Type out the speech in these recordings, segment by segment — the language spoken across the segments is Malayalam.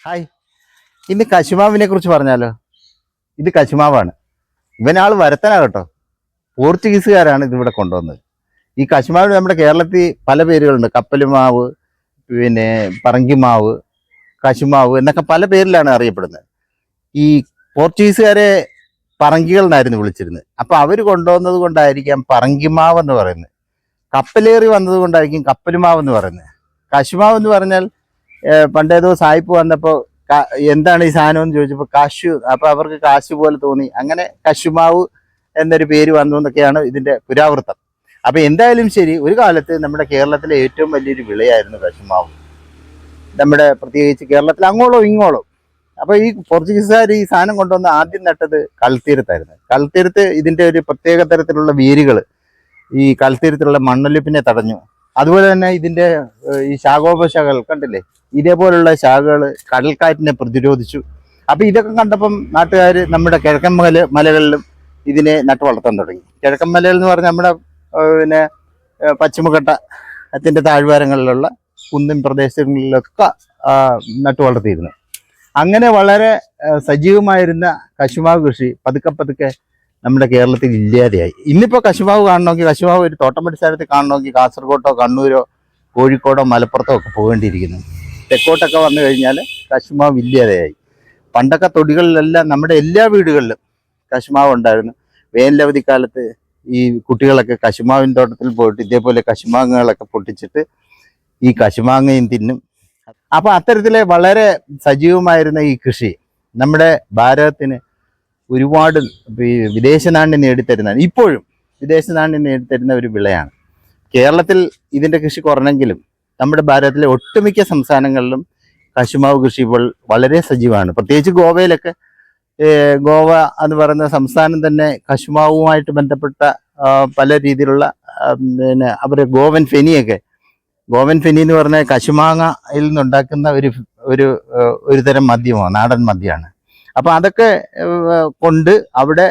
ഹായ്. ഇന്ന് കശുമാവിനെ കുറിച്ച് പറഞ്ഞാലോ. ഇത് കശുമാവാണ്. ഇവനാൾ വരത്തനാ കേട്ടോ. പോർച്ചുഗീസുകാരാണ് ഇതിവിടെ കൊണ്ടുവന്നത്. ഈ കശുമാവിന് നമ്മുടെ കേരളത്തിൽ പല പേരുകളുണ്ട്. കപ്പലുമാവ്, പിന്നെ പറങ്കിമാവ്, കശുമാവ് എന്നൊക്കെ പല പേരിലാണ് അറിയപ്പെടുന്നത്. ഈ പോർച്ചുഗീസുകാരെ പറങ്കികൾ എന്നായിരുന്നു വിളിച്ചിരുന്നത്. അപ്പൊ അവർ കൊണ്ടുവന്നത് കൊണ്ടായിരിക്കാം പറങ്കിമാവ് എന്ന് പറയുന്നത്. കപ്പലേറി വന്നത് കൊണ്ടായിരിക്കും കപ്പലുമാവ് എന്ന് പറയുന്നത്. കശുമാവ് എന്ന് പറഞ്ഞാൽ പണ്ടേതോ സായിപ്പ് വന്നപ്പോൾ എന്താണ് ഈ സാധനം എന്ന് ചോദിച്ചപ്പോൾ കാശു, അപ്പൊ അവർക്ക് കാശു പോലെ തോന്നി, അങ്ങനെ കശുമാവ് എന്നൊരു പേര് വന്നു എന്നൊക്കെയാണ് ഇതിന്റെ പുരാവൃത്തം. അപ്പൊ എന്തായാലും ശരി, ഒരു കാലത്ത് നമ്മുടെ കേരളത്തിലെ ഏറ്റവും വലിയൊരു വിളയായിരുന്നു കശുമാവ്. നമ്മുടെ പ്രത്യേകിച്ച് കേരളത്തിൽ അങ്ങോളോ ഇങ്ങോളോ. അപ്പൊ ഈ പോർച്ചുഗീസുകാർ ഈ സാധനം കൊണ്ടുവന്ന് ആദ്യം നട്ടത് കൽത്തീരത്തായിരുന്നു. കൽത്തീരത്ത് ഇതിന്റെ ഒരു പ്രത്യേക തരത്തിലുള്ള വേരുകൾ ഈ കൽത്തീരത്തിലുള്ള മണ്ണൊലിപ്പിനെ തടഞ്ഞു. അതുപോലെ തന്നെ ഇതിന്റെ ഈ ശാഖോപശാഖകൾ കണ്ടില്ലേ, ഇതേപോലുള്ള ശാഖകൾ കടൽക്കാറ്റിനെ പ്രതിരോധിച്ചു. അപ്പൊ ഇതൊക്കെ കണ്ടപ്പം നാട്ടുകാർ നമ്മുടെ കിഴക്കൻ മലകളിലും ഇതിനെ നട്ടു വളർത്താൻ തുടങ്ങി. കിഴക്കൻ മലകൾ എന്ന് പറഞ്ഞാൽ നമ്മുടെ പിന്നെ പശ്ചിമഘട്ടത്തിന്റെ താഴ്വാരങ്ങളിലുള്ള കുന്നിൻ പ്രദേശങ്ങളിലൊക്കെ നട്ടു വളർത്തിയിരുന്നു. അങ്ങനെ വളരെ സജീവമായിരുന്ന കശുമാവ് കൃഷി പതുക്കെ പതുക്കെ നമ്മുടെ കേരളത്തിൽ ഇല്ലാതെയായി. ഇന്നിപ്പോൾ കശുമാവ് കാണണമെങ്കിൽ, കശുമാവ് ഒരു തോട്ടമടിസ്ഥാനത്തിൽ കാണണമെങ്കിൽ കാസർഗോട്ടോ കണ്ണൂരോ കോഴിക്കോടോ മലപ്പുറത്തോ ഒക്കെ പോകേണ്ടിയിരിക്കുന്നു. തെക്കോട്ടൊക്കെ വന്നു കഴിഞ്ഞാൽ കശുമാവ് ഇല്ലാതെയായി. പണ്ടൊക്കെ തൊടികളിലെല്ലാം നമ്മുടെ എല്ലാ വീടുകളിലും കശുമാവ് ഉണ്ടായിരുന്നു. വേനലവധിക്കാലത്ത് ഈ കുട്ടികളൊക്കെ കശുമാവിൻ തോട്ടത്തിൽ പോയിട്ട് ഇതേപോലെ കശുമാങ്ങകളൊക്കെ പൊട്ടിച്ചിട്ട് ഈ കശുമാങ്ങയും തിന്നും. അപ്പൊ അത്തരത്തിലെ വളരെ സജീവമായിരുന്ന ഈ കൃഷി നമ്മുടെ ഭാരതത്തിന് ഒരുപാട് വിദേശ നാണ്യം നേടിത്തരുന്നതാണ്. ഇപ്പോഴും വിദേശ നാണ്യം നേടിത്തരുന്ന ഒരു വിളയാണ്. കേരളത്തിൽ ഇതിന്റെ കൃഷി കുറഞ്ഞെങ്കിലും നമ്മുടെ ഭാരതത്തിലെ ഒട്ടുമിക്ക സംസ്ഥാനങ്ങളിലും കശുമാവ് കൃഷി ഇപ്പോൾ വളരെ സജീവമാണ്. പ്രത്യേകിച്ച് ഗോവയിലൊക്കെ, ഗോവ എന്ന് പറയുന്ന സംസ്ഥാനം തന്നെ കശുമാവുമായിട്ട് ബന്ധപ്പെട്ട പല രീതിയിലുള്ള പിന്നെ അവർ ഗോവൻ ഫെനി എന്ന് പറഞ്ഞാൽ കശുമാങ്ങയിൽ നിന്നുണ്ടാക്കുന്ന ഒരു തരം മദ്യമാണ്, നാടൻ മദ്യമാണ്. അപ്പൊ അതൊക്കെ കൊണ്ട് അവിടെ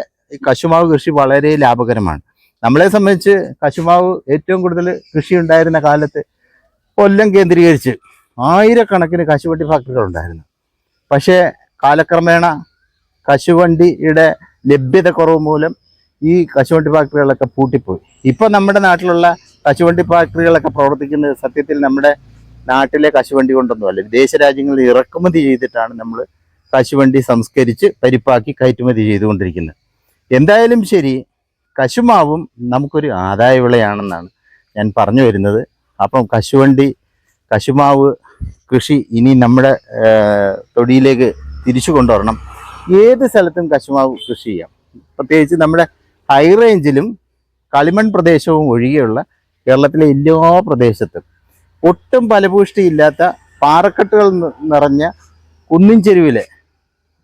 കശുമാവ് കൃഷി വളരെ ലാഭകരമാണ്. നമ്മളെ സംബന്ധിച്ച് കശുമാവ് ഏറ്റവും കൂടുതൽ കൃഷി ഉണ്ടായിരുന്ന കാലത്ത് കൊല്ലം കേന്ദ്രീകരിച്ച് ആയിരക്കണക്കിന് കശുവണ്ടി ഫാക്ടറികൾ ഉണ്ടായിരുന്നു. പക്ഷേ കാലക്രമേണ കശുവണ്ടിയുടെ ലഭ്യത കുറവ് മൂലം ഈ കശുവണ്ടി ഫാക്ടറികളൊക്കെ പൂട്ടിപ്പോയി. ഇപ്പം നമ്മുടെ നാട്ടിലുള്ള കശുവണ്ടി ഫാക്ടറികളൊക്കെ പ്രവർത്തിക്കുന്നത് സത്യത്തിൽ നമ്മുടെ നാട്ടിലെ കശുവണ്ടി കൊണ്ടൊന്നുമല്ല, വിദേശ രാജ്യങ്ങളിൽ ഇറക്കുമതി ചെയ്തിട്ടാണ് നമ്മൾ കശുവണ്ടി സംസ്കരിച്ച് പരിപ്പാക്കി കയറ്റുമതി ചെയ്തുകൊണ്ടിരിക്കുന്നത്. എന്തായാലും ശരി, കശുമാവും നമുക്കൊരു ആദായ വിളയാണെന്നാണ് ഞാൻ പറഞ്ഞു വരുന്നത്. അപ്പം കശുമാവ് കൃഷി ഇനി നമ്മുടെ തൊടിയിലേക്ക് തിരിച്ചു കൊണ്ടുവരണം. ഏത് സ്ഥലത്തും കശുമാവ് കൃഷി ചെയ്യാം. പ്രത്യേകിച്ച് നമ്മുടെ ഹൈ റേഞ്ചിലും കളിമൺ പ്രദേശവും ഒഴികെയുള്ള കേരളത്തിലെ എല്ലാ പ്രദേശത്തും ഒട്ടും ഫലപുഷ്ടിയില്ലാത്ത പാറക്കെട്ടുകൾ നിറഞ്ഞ കുന്നിൻ ചെരുവിലെ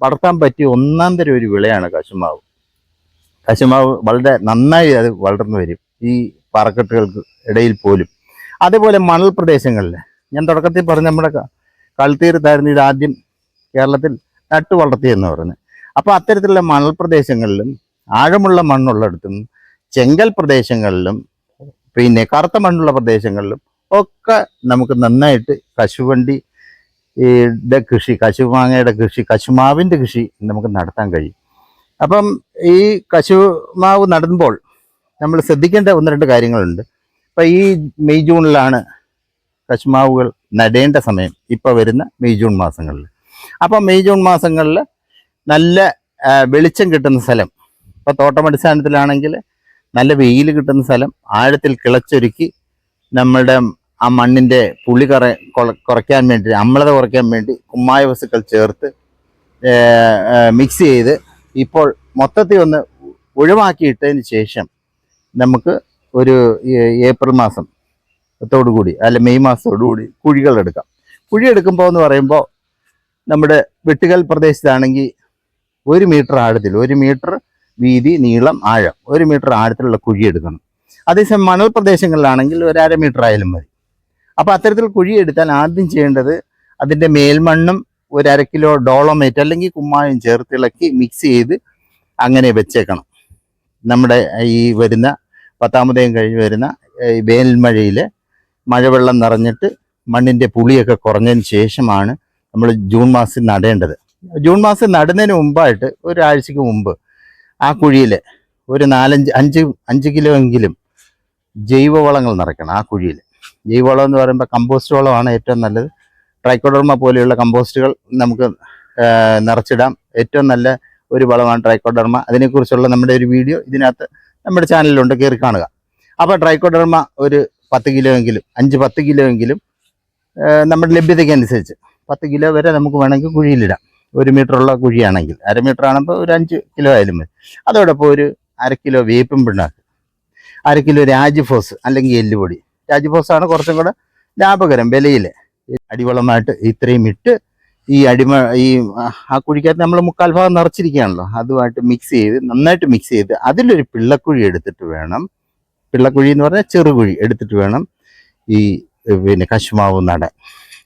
വളർത്താൻ പറ്റിയ ഒന്നാം തരം ഒരു വിളയാണ് കശുമാവ്. കശുമാവ് വളരെ നന്നായി അത് വളർന്നു വരും ഈ പാറക്കെട്ടുകൾക്ക് ഇടയിൽ പോലും. അതേപോലെ മണൽ പ്രദേശങ്ങളിൽ, ഞാൻ തുടക്കത്തിൽ പറഞ്ഞ നമ്മുടെ കൽത്തീരത്തായിരുന്നു ഇത് ആദ്യം കേരളത്തിൽ നട്ടു വളർത്തിയെന്ന് പറയുന്നത്. അപ്പോൾ അത്തരത്തിലുള്ള മണൽ പ്രദേശങ്ങളിലും ആഴമുള്ള മണ്ണുള്ളിടത്തും ചെങ്കൽ പ്രദേശങ്ങളിലും പിന്നെ കറുത്ത മണ്ണുള്ള പ്രദേശങ്ങളിലും ഒക്കെ നമുക്ക് നന്നായിട്ട് കൃഷി, കശുമാങ്ങയുടെ കൃഷി, കശുമാവിൻ്റെ കൃഷി നമുക്ക് നടത്താൻ കഴിയും. അപ്പം ഈ കശുമാവ് നടുമ്പോൾ നമ്മൾ ശ്രദ്ധിക്കേണ്ട ഒന്ന് രണ്ട് കാര്യങ്ങളുണ്ട്. ഇപ്പം ഈ മെയ് ജൂണിലാണ് കശുമാവുകൾ നടേണ്ട സമയം, ഇപ്പോൾ വരുന്ന മെയ് ജൂൺ മാസങ്ങളിൽ. അപ്പം മെയ് ജൂൺ മാസങ്ങളിൽ നല്ല വെളിച്ചം കിട്ടുന്ന സ്ഥലം, ഇപ്പോൾ തോട്ടമടിസ്ഥാനത്തിലാണെങ്കിൽ നല്ല വെയിൽ കിട്ടുന്ന സ്ഥലം ആഴത്തിൽ കിളച്ചൊരുക്കി നമ്മളുടെ ആ മണ്ണിൻ്റെ പുളി കുറയ്ക്കാൻ വേണ്ടി, അമ്ലത കുറയ്ക്കാൻ വേണ്ടി കുമ്മായ വസ്തുക്കൾ ചേർത്ത് മിക്സ് ചെയ്ത് ഇപ്പോൾ മൊത്തത്തിൽ ഒന്ന് ഒഴിവാക്കിയിട്ടതിന് ശേഷം നമുക്ക് ഒരു ഏപ്രിൽ മാസത്തോടുകൂടി അല്ല മെയ് മാസത്തോടുകൂടി കുഴികളെടുക്കാം. കുഴിയെടുക്കുമ്പോൾ എന്ന് പറയുമ്പോൾ നമ്മുടെ വെട്ടുകൽ പ്രദേശത്താണെങ്കിൽ 1 മീറ്റർ ആഴത്തിൽ, 1 മീറ്റർ വീതി, നീളം, ആഴം, 1 മീറ്റർ ആഴത്തിലുള്ള കുഴിയെടുക്കണം. അതേസമയം മണൽ പ്രദേശങ്ങളിലാണെങ്കിൽ 1/2 മീറ്റർ ആയാലും മതി. അപ്പോൾ അത്തരത്തിൽ കുഴിയെടുത്താൽ ആദ്യം ചെയ്യേണ്ടത് അതിൻ്റെ മേൽമണ്ണും 1/2 കിലോ ഡോളോമേറ്റ് അല്ലെങ്കിൽ കുമ്മായം ചേർത്ത് ഇളക്കി മിക്സ് ചെയ്ത് അങ്ങനെ വെച്ചേക്കണം. നമ്മുടെ ഈ വരുന്ന 10-ാം ഉദയം കഴിഞ്ഞ് വരുന്ന വേനൽ മഴയിൽ മഴവെള്ളം നിറഞ്ഞിട്ട് മണ്ണിൻ്റെ പുളിയൊക്കെ കുറഞ്ഞതിന് ശേഷമാണ് നമ്മൾ ജൂൺ മാസത്തിൽ നടേണ്ടത്. ജൂൺ മാസം നടുന്നതിന് മുമ്പായിട്ട് ഒരാഴ്ചക്ക് മുമ്പ് ആ കുഴിയിൽ ഒരു 5 കിലോ എങ്കിലും ജൈവവളങ്ങൾ നിറയ്ക്കണം. ആ കുഴിയിൽ ജൈവവളം എന്ന് പറയുമ്പോൾ കമ്പോസ്റ്റ് വളമാണ് ഏറ്റവും നല്ലത്. ട്രൈക്കോഡർമ പോലെയുള്ള കമ്പോസ്റ്റുകൾ നമുക്ക് നിറച്ചിടാം. ഏറ്റവും നല്ല ഒരു വളമാണ് ട്രൈക്കോഡർമ. അതിനെക്കുറിച്ചുള്ള നമ്മുടെ ഒരു വീഡിയോ ഇതിനകത്ത് നമ്മുടെ ചാനലിലുണ്ട്, കയറി കാണുക. അപ്പോൾ ട്രൈക്കോഡർമ ഒരു 10 കിലോ എങ്കിലും 5-10 കിലോ എങ്കിലും നമ്മുടെ ലഭ്യതയ്ക്ക് അനുസരിച്ച് 10 കിലോ വരെ നമുക്ക് വേണമെങ്കിൽ കുഴിയിലിടാം. 1 മീറ്ററുള്ള കുഴിയാണെങ്കിൽ, 1/2 മീറ്റർ ആകുമ്പോൾ ഒരു 5 കിലോ ആയാലും മതി. അതോടൊപ്പം ഒരു 1/2 കിലോ വേപ്പും പിണ്ണാക്ക്, 1/2 കിലോ രാജ്ഫോസ് അല്ലെങ്കിൽ എല്ലുപൊടി. രാജ്ഫോസാണ് കുറച്ചും കൂടെ ലാഭകരം വിലയിൽ. അടിവളമായിട്ട് ഇത്രയും ഇട്ട് ഈ ആ കുഴിക്കകത്ത് നമ്മൾ 1/4 ഭാഗം നിറച്ചിരിക്കുകയാണല്ലോ, അതുമായിട്ട് മിക്സ് ചെയ്ത് നന്നായിട്ട് മിക്സ് ചെയ്ത് അതിലൊരു പിള്ളക്കുഴി എടുത്തിട്ട് വേണം, പിള്ളക്കുഴി എന്ന് പറഞ്ഞാൽ ചെറുകുഴി എടുത്തിട്ട് വേണം ഈ കശുമാവ് നടാൻ.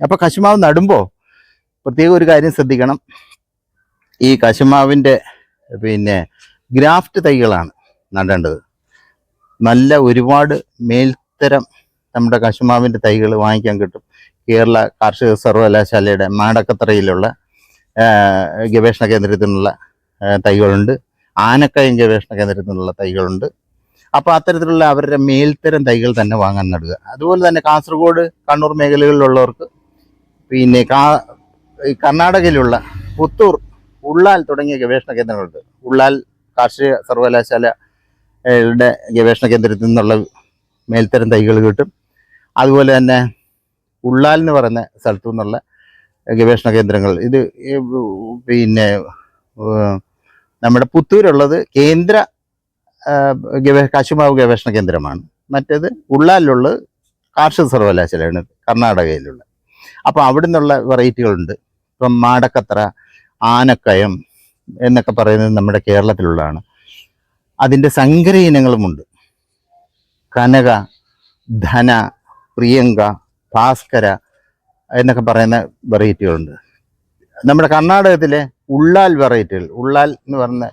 അപ്പോൾ കശുമാവ് നടുമ്പോൾ പ്രത്യേക ഒരു കാര്യം ശ്രദ്ധിക്കണം. ഈ കശുമാവിൻ്റെ ഗ്രാഫ്റ്റ് തൈകളാണ് നടേണ്ടത്. നല്ല ഒരുപാട് മേൽത്തരം നമ്മുടെ കശുമാവിൻ്റെ തൈകൾ വാങ്ങിക്കാൻ കിട്ടും. കേരള കാർഷിക സർവകലാശാലയുടെ മാടക്കത്തറയിലുള്ള ഗവേഷണ കേന്ദ്രത്തിൽ നിന്നുള്ള തൈകളുണ്ട്. ആനക്കയം ഗവേഷണ കേന്ദ്രത്തിൽ നിന്നുള്ള തൈകളുണ്ട്. അപ്പോൾ അത്തരത്തിലുള്ള അവരുടെ മേൽത്തരം തൈകൾ തന്നെ വാങ്ങാൻ നടുക. അതുപോലെ തന്നെ കാസർഗോഡ്, കണ്ണൂർ മേഖലകളിലുള്ളവർക്ക് കർണാടകയിലുള്ള പുത്തൂർ, ഉള്ളാൽ തുടങ്ങിയ ഗവേഷണ കേന്ദ്രങ്ങളുണ്ട്. ഉള്ളാൽ കാർഷിക സർവകലാശാലയുടെ ഗവേഷണ കേന്ദ്രത്തിൽ നിന്നുള്ള മേൽത്തരം തൈകൾ കിട്ടും. അതുപോലെ തന്നെ ഉള്ളാൽ എന്ന് പറയുന്ന സ്ഥലത്തു നിന്നുള്ള ഗവേഷണ കേന്ദ്രങ്ങൾ, ഇത് നമ്മുടെ പുത്തൂരുള്ളത് കേന്ദ്ര കശുമാവ് ഗവേഷണ കേന്ദ്രമാണ്. മറ്റേത് ഉള്ളാലിലുള്ളത് കാർഷിക സർവകലാശാലയാണ്, കർണാടകയിലുള്ള. അപ്പോൾ അവിടെ നിന്നുള്ള വെറൈറ്റികളുണ്ട്. ഇപ്പം മാടക്കത്തറ, ആനക്കയം എന്നൊക്കെ പറയുന്നത് നമ്മുടെ കേരളത്തിലുള്ളതാണ്. അതിൻ്റെ സങ്കര ഇനങ്ങളുമുണ്ട്. കനക, ധന, പ്രിയങ്ക, ഭാസ്കര എന്നൊക്കെ പറയുന്ന വെറൈറ്റികളുണ്ട്. നമ്മുടെ കർണാടകത്തിലെ ഉള്ളാൽ വെറൈറ്റികൾ, ഉള്ളാൽ എന്ന് പറയുന്ന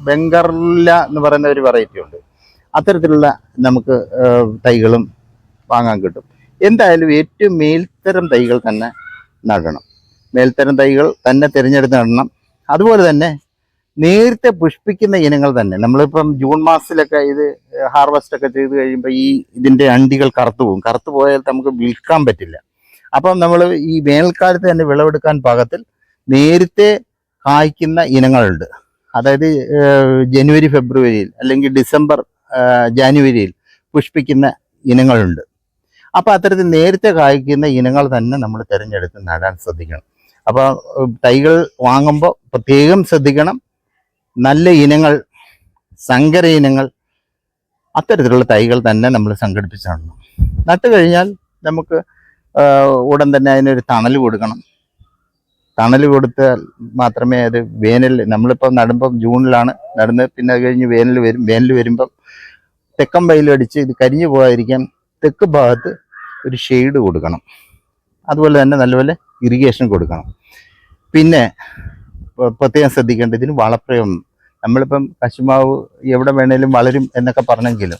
ബംഗറുല്ല എന്ന് പറയുന്ന ഒരു വെറൈറ്റി ഉണ്ട്. അത്തരത്തിലുള്ള നമുക്ക് തൈകളും വാങ്ങാൻ കിട്ടും. എന്തായാലും ഏറ്റവും മേൽത്തരം തൈകൾ തന്നെ നടണം. മേൽത്തരം തൈകൾ തന്നെ തിരഞ്ഞെടുത്ത് നടണം. അതുപോലെ തന്നെ നേരത്തെ പുഷ്പിക്കുന്ന ഇനങ്ങൾ തന്നെ. നമ്മളിപ്പം ജൂൺ മാസത്തിലൊക്കെ ഇത് ഹാർവെസ്റ്റ് ഒക്കെ ചെയ്ത് കഴിയുമ്പോൾ ഇതിൻ്റെ അണ്ടികൾ കറുത്തു പോകും. കറുത്തു പോയാൽ നമുക്ക് വിൽക്കാൻ പറ്റില്ല. അപ്പം നമ്മൾ ഈ വേനൽക്കാലത്ത് തന്നെ വിളവെടുക്കാൻ പാകത്തിൽ നേരത്തെ കായ്ക്കുന്ന ഇനങ്ങളുണ്ട്. അതായത് ജനുവരി, ഫെബ്രുവരിയിൽ അല്ലെങ്കിൽ ഡിസംബർ, ജാനുവരിയിൽ പുഷ്പിക്കുന്ന ഇനങ്ങളുണ്ട്. അപ്പോൾ അത്തരത്തിൽ നേരത്തെ കായ്ക്കുന്ന ഇനങ്ങൾ തന്നെ നമ്മൾ തിരഞ്ഞെടുത്ത് നടാൻ ശ്രദ്ധിക്കണം. അപ്പോൾ തൈകൾ വാങ്ങുമ്പോൾ പ്രത്യേകം ശ്രദ്ധിക്കണം. നല്ല ഇനങ്ങൾ, സങ്കര ഇനങ്ങൾ, അത്തരത്തിലുള്ള തൈകൾ തന്നെ നമ്മൾ സംഘടിപ്പിച്ച് നടണം. നട്ട് കഴിഞ്ഞാൽ നമുക്ക് ഉടൻ തന്നെ അതിനൊരു തണൽ കൊടുക്കണം. തണൽ കൊടുത്താൽ മാത്രമേ അത് നമ്മളിപ്പോൾ നടുമ്പം ജൂണിലാണ് നടുന്നത്, പിന്നെ അത് കഴിഞ്ഞ് വേനൽ വരും. വേനൽ വരുമ്പം തെക്കൻ വെയിലടിച്ച് ഇത് കരിഞ്ഞു പോകാതിരിക്കാൻ തെക്ക് ഭാഗത്ത് ഒരു ഷെയ്ഡ് കൊടുക്കണം. അതുപോലെ തന്നെ നല്ലപോലെ ഇറിഗേഷൻ കൊടുക്കണം. പിന്നെ പ്രത്യേകം ശ്രദ്ധിക്കേണ്ടത് ഇതിന് വളപ്രയോഗം. നമ്മളിപ്പം കശുമാവ് എവിടെ വേണേലും വളരും എന്നൊക്കെ പറഞ്ഞെങ്കിലും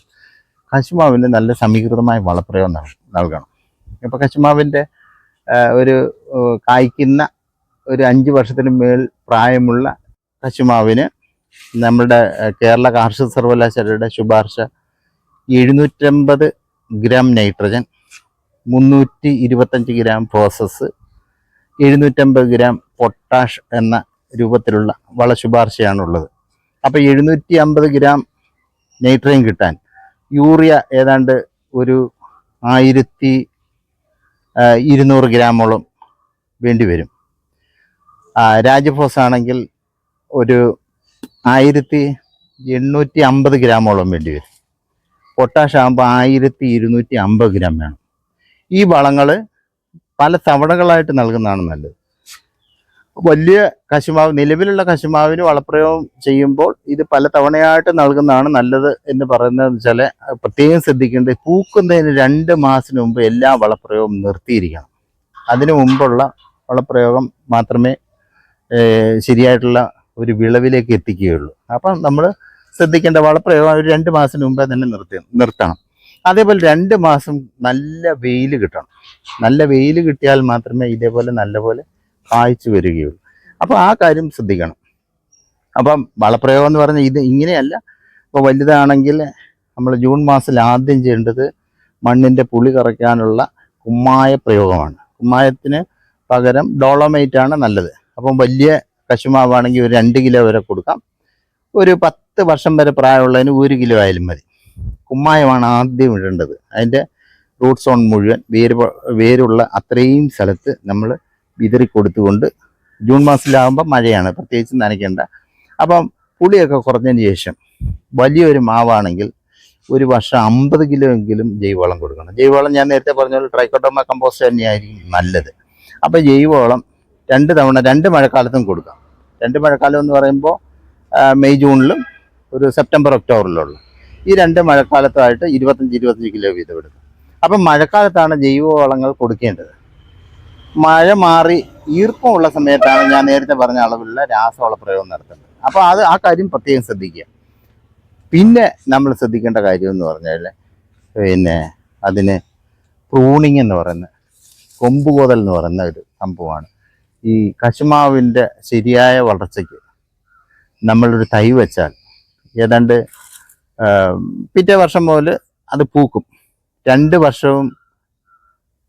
കശുമാവിന് നല്ല സമീകൃതമായ വളപ്രയോഗം നൽകണം. ഇപ്പോൾ കശുമാവിൻ്റെ ഒരു കായ്ക്കുന്ന ഒരു 5 വർഷത്തിന് മേൽ പ്രായമുള്ള കശുമാവിന് നമ്മുടെ കേരള കാർഷിക സർവകലാശാലയുടെ ശുപാർശ 750 gram nitrogen, 325 gram phosphorus, 750 gram potash എന്ന രൂപത്തിലുള്ള വള ശുപാർശയാണുള്ളത്. അപ്പോൾ 750 ഗ്രാം നൈട്രജൻ കിട്ടാൻ യൂറിയ ഏതാണ്ട് ഒരു 1200 ഗ്രാമോളം വേണ്ടി വരും. രാജഫോസ് ആണെങ്കിൽ ഒരു 1850 ഗ്രാമോളം വേണ്ടി വരും. പൊട്ടാഷ് ആകുമ്പോൾ 1250 ഗ്രാം വേണം. ഈ വളങ്ങൾ പല തവണകളായിട്ട് നൽകുന്നതാണ് നല്ലത്. വലിയ കശുമാവ്, നിലവിലുള്ള കശുമാവിന് വളപ്രയോഗം ചെയ്യുമ്പോൾ ഇത് പല തവണയായിട്ട് നൽകുന്നതാണ് നല്ലത് എന്ന് പറയുന്നത് വെച്ചാൽ പ്രത്യേകം ശ്രദ്ധിക്കേണ്ടത് പൂക്കുന്നതിന് 2 മാസത്തിന് മുമ്പ് എല്ലാ വളപ്രയോഗവും നിർത്തിയിരിക്കണം. അതിനു മുമ്പുള്ള വളപ്രയോഗം മാത്രമേ ശരിയായിട്ടുള്ള ഒരു വിളവിലേക്ക് എത്തിക്കുകയുള്ളൂ. അപ്പം നമ്മൾ ശ്രദ്ധിക്കേണ്ട വളപ്രയോഗം ഒരു 2 മാസത്തിന് മുമ്പേ തന്നെ നിർത്തണം. അതേപോലെ 2 മാസം നല്ല വെയിൽ കിട്ടണം. നല്ല വെയിൽ കിട്ടിയാൽ മാത്രമേ ഇതേപോലെ നല്ലപോലെ കായ്ച്ചു വരികയുള്ളൂ. അപ്പോൾ ആ കാര്യം ശ്രദ്ധിക്കണം. അപ്പം വളപ്രയോഗം എന്ന് പറഞ്ഞാൽ ഇത് ഇങ്ങനെയല്ല. ഇപ്പോൾ വലുതാണെങ്കിൽ നമ്മൾ ജൂൺ മാസത്തിൽ ആദ്യം ചെയ്യേണ്ടത് മണ്ണിൻ്റെ പുളി കറയ്ക്കാനുള്ള കുമ്മായ പ്രയോഗമാണ്. കുമ്മായത്തിന് പകരം ഡോളോമൈറ്റ് ആണ് നല്ലത്. അപ്പം വലിയ കശുമാവാണെങ്കിൽ ഒരു 2 കിലോ വരെ കൊടുക്കാം. ഒരു 10 വർഷം വരെ പ്രായമുള്ളതിന് 1 കിലോ ആയാലും മതി. കുമ്മായമാണ് ആദ്യം ഇടേണ്ടത്. അതിൻ്റെ റൂട്ട് സോൺ മുഴുവൻ വേരുള്ള അത്രയും സ്ഥലത്ത് നമ്മൾ വിതറി കൊടുത്തുകൊണ്ട് ജൂൺ മാസത്തിലാകുമ്പോൾ മഴയാണ്, പ്രത്യേകിച്ച് നനയ്ക്കേണ്ട. അപ്പം പുളിയൊക്കെ കുറഞ്ഞതിന് ശേഷം വലിയൊരു മാവാണെങ്കിൽ ഒരു വർഷം 50 കിലോ എങ്കിലും ജൈവവളം കൊടുക്കണം. ജൈവവളം ഞാൻ നേരത്തെ പറഞ്ഞ പോലെ ട്രൈക്കോഡർമ കമ്പോസ്റ്റ് തന്നെയായിരിക്കും നല്ലത്. അപ്പോൾ ജൈവവളം 2 തവണ 2 മഴക്കാലത്തും കൊടുക്കാം. 2 മഴക്കാലം എന്ന് പറയുമ്പോൾ മെയ് ജൂണിലും ഒരു സെപ്റ്റംബർ ഒക്ടോബറിലുള്ള ഈ 2 മഴക്കാലത്തായിട്ട് 25 കിലോ വീതം എടുക്കും. അപ്പം മഴക്കാലത്താണ് ജൈവവളങ്ങൾ കൊടുക്കേണ്ടത്. മഴ മാറി ഈർപ്പമുള്ള സമയത്താണ് ഞാൻ നേരത്തെ പറഞ്ഞ അളവിലുള്ള രാസവള പ്രയോഗം നടത്തേണ്ടത്. അപ്പോൾ ആ കാര്യം പ്രത്യേകം ശ്രദ്ധിക്കുക. പിന്നെ നമ്മൾ ശ്രദ്ധിക്കേണ്ട കാര്യം എന്ന് പറഞ്ഞാൽ പിന്നെ അതിന് പ്രൂണിങ് എന്ന് പറയുന്ന കൊമ്പുകോതൽ എന്ന് പറയുന്ന ഒരു സംഭവമാണ്. ഈ കശുമാവിൻ്റെ ശരിയായ വളർച്ചയ്ക്ക് നമ്മളൊരു തൈ വെച്ചാൽ ഏതാണ്ട് പിറ്റേ വർഷം മുതൽ അത് പൂക്കും. 2 വർഷവും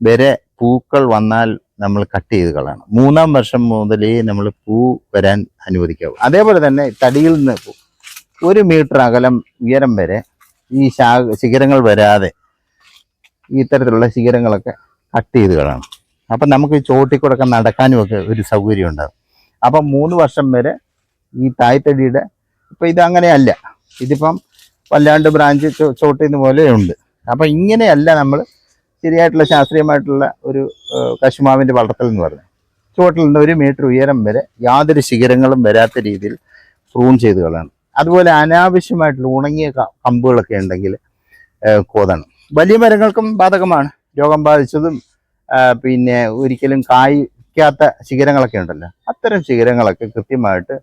വരെ പൂക്കൾ വന്നാൽ നമ്മൾ കട്ട് ചെയ്ത് കളയണം. 3-ാം വർഷം മുതലേ നമ്മൾ പൂ വരാൻ അനുവദിക്കാവൂ. അതേപോലെ തന്നെ തടിയിൽ നിന്ന് 1 മീറ്റർ അകലം ഉയരം വരെ ഈ ശിഖരങ്ങൾ വരാതെ ഇത്തരത്തിലുള്ള ശിഖരങ്ങളൊക്കെ കട്ട് ചെയ്ത് കളയണം. അപ്പം നമുക്ക് ചോട്ടിക്കൂടൊക്കെ നടക്കാനും ഒക്കെ ഒരു സൗകര്യം ഉണ്ടാകും. അപ്പം 3 വർഷം വരെ ഈ തായ്തടിയുടെ ഇപ്പം ഇതങ്ങനെയല്ല, ഇതിപ്പം വല്ലാണ്ട് ബ്രാഞ്ച് ചോട്ടിന്ന് പോലെ ഉണ്ട്. അപ്പം ഇങ്ങനെയല്ല നമ്മൾ ശരിയായിട്ടുള്ള ശാസ്ത്രീയമായിട്ടുള്ള ഒരു കശുമാവിൻ്റെ വളർത്തൽ എന്ന് പറഞ്ഞാൽ ചുവട്ടിൽ നിന്ന് 1 മീറ്റർ ഉയരം വരെ യാതൊരു ശിഖരങ്ങളും വരാത്ത രീതിയിൽ പ്രൂൺ ചെയ്ത് കളയണം. അതുപോലെ അനാവശ്യമായിട്ടുള്ള ഉണങ്ങിയ കമ്പുകളൊക്കെ ഉണ്ടെങ്കിൽ കോതണം. വലിയ മരങ്ങൾക്കും ബാധകമാണ്. രോഗം ബാധിച്ചതും പിന്നെ ഒരിക്കലും കായ്ക്കാത്ത ശിഖരങ്ങളൊക്കെ ഉണ്ടല്ലോ, അത്തരം ശിഖരങ്ങളൊക്കെ കൃത്യമായിട്ട്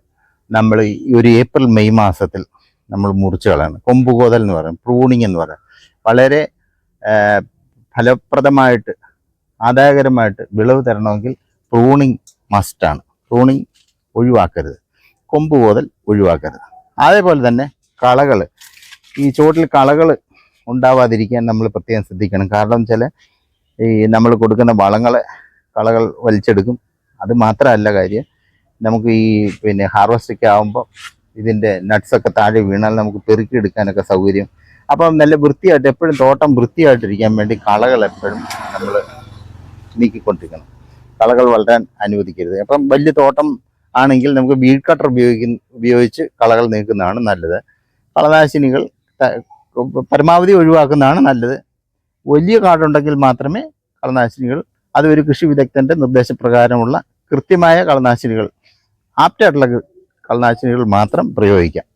നമ്മൾ ഈ ഒരു ഏപ്രിൽ മെയ് മാസത്തിൽ നമ്മൾ മുറിച്ച് കളയണം. കൊമ്പുകോതൽ എന്ന് പറയും, പ്രൂണിങ് എന്ന് പറയും. വളരെ ഫലപ്രദമായിട്ട് ആദായകരമായിട്ട് വിളവ് തരണമെങ്കിൽ പ്രൂണിങ് മസ്റ്റാണ്. പ്രൂണിങ് ഒഴിവാക്കരുത്, കൊമ്പുകോതൽ ഒഴിവാക്കരുത്. അതേപോലെ തന്നെ കളകൾ, ഈ ചുവട്ടിൽ കളകൾ ഉണ്ടാവാതിരിക്കാൻ നമ്മൾ പ്രത്യേകം ശ്രദ്ധിക്കണം. കാരണം വെച്ചാൽ ഈ നമ്മൾ കൊടുക്കുന്ന വളങ്ങളെ കളകൾ വലിച്ചെടുക്കും. അത് മാത്രമല്ല കാര്യം, നമുക്ക് ഈ പിന്നെ ഹാർവസ്റ്റൊക്കെ ആകുമ്പോൾ ഇതിൻ്റെ നട്ട്സൊക്കെ താഴെ വീണാൽ നമുക്ക് പെറുക്കിയെടുക്കാനൊക്കെ സൗകര്യം. അപ്പം നല്ല വൃത്തിയായിട്ട് എപ്പോഴും തോട്ടം വൃത്തിയായിട്ടിരിക്കാൻ വേണ്ടി കളകൾ എപ്പോഴും നമ്മൾ നീക്കിക്കൊണ്ടിരിക്കണം. കളകൾ വളരാൻ അനുവദിക്കരുത്. അപ്പം വലിയ തോട്ടം ആണെങ്കിൽ നമുക്ക് വീഡ് കട്ടർ ഉപയോഗിച്ച് കളകൾ നീക്കുന്നതാണ് നല്ലത്. കളനാശിനികൾ പരമാവധി ഒഴിവാക്കുന്നതാണ് നല്ലത്. വലിയ കാടുണ്ടെങ്കിൽ മാത്രമേ കളനാശിനികൾ, അത് ഒരു കൃഷി വിദഗ്ധൻ്റെ നിർദ്ദേശപ്രകാരമുള്ള കൃത്യമായ കളനാശിനികൾ, ആപ്റ്റായിട്ടുള്ള കളനാശിനികൾ മാത്രം പ്രയോഗിക്കാം.